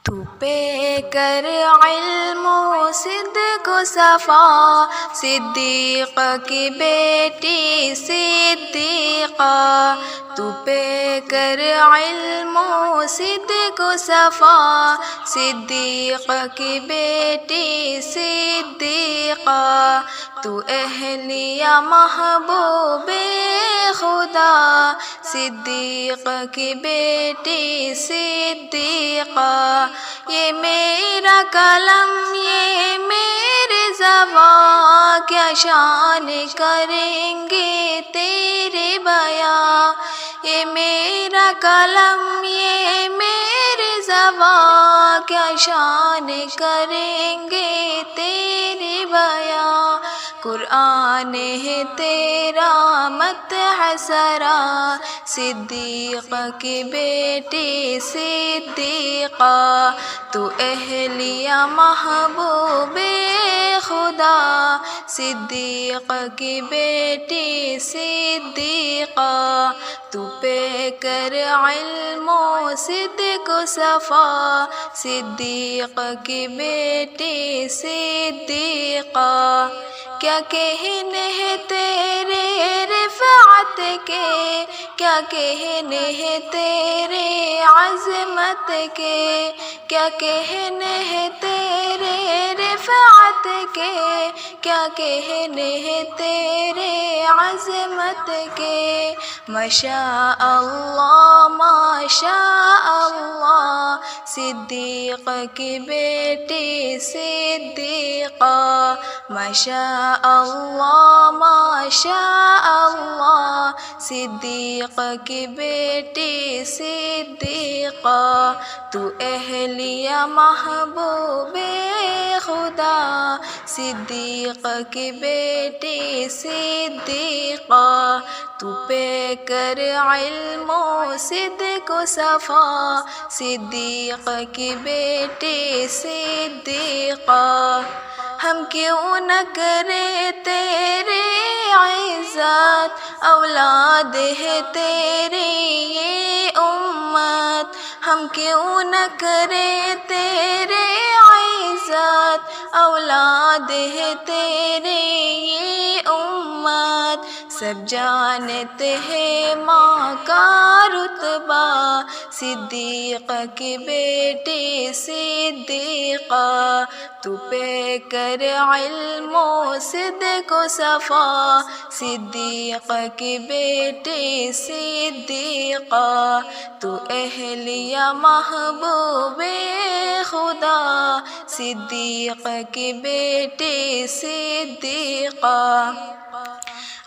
تو پہ کر علم و صدق و صفا، صدیق کی بیٹی صدیقہ، تو پہ کر علم و صدق و صفا، صدیق کی بیٹی صدیقہ، تو اہلیہ محبوب خدا، صدیق کی بیٹی صدیقہ، یہ میرا قلم یہ میرے زباں، کیا شان کریں گے تیرے بیاں، یہ میرا قلم یہ میرے زباں، کیا شان کریں گے تیرے بیاں، قرآن ہے تیرا مدح سرا، صدیق کی بیٹی صدیقہ، تو اہلیہ محبوب خدا، صدیق کی بیٹی صدیقہ، تو پہ کر علم و صدق و صفا، صدیق کی بیٹی صدیقہ، کیا کہنے ہیں تیرے رفعت کے، کیا کہنے ہیں تیرے عظمت کے، کیا کہنے ہیں تیرے رفعت کے، کیا کہنے ہیں تیرے عظمت کے، ماشاء اللہ ماشاء اللہ، صدیق کی بیٹی صدیقہ، ماشاء اللہ ماشاء اللہ، صدیق کی بیٹی صدیقہ، تو اہلیہ محبوب خدا، صدیق کی بیٹی صدیقہ، تو پہ کر علم و صدق و صفا، صدیق کی بیٹی صدیقہ، ہم کیوں نہ کرے تیرے عزت، اولاد ہے تیری یہ امت، ہم کیوں نہ کرے تیرے عزت، اولاد ہے تیرے یہ امت، سب جانتے ہیں ماں کا رتبہ، صدیق کی بیٹی صدیقہ، تو پہ کر علم و صدق و صفا، صدیق کی بیٹی صدیقہ، تو اہلیہ محبوب خدا، صدیق کی بیٹی صدیقہ،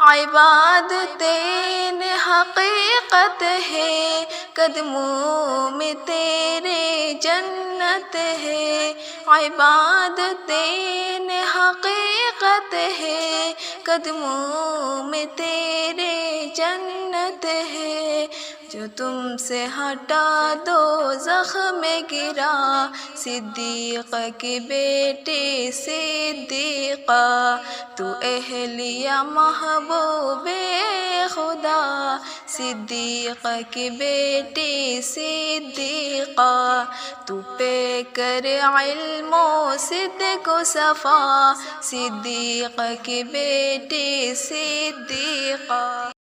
عبادتیں حقیقت ہے، قدموں میں تیرے جنت ہے، عبادتیں حقیقت ہے، قدموں میں تیرے جنت ہے، جو تم سے ہٹا دوزخ میں گرا، صدیق کی بیٹی صدیقہ، تو اہلیہ محبوب خدا، صدیق کی بیٹی صدیقہ، تو پہ کر علم و صدق و صفا، صدیق کی بیٹی صدیقہ۔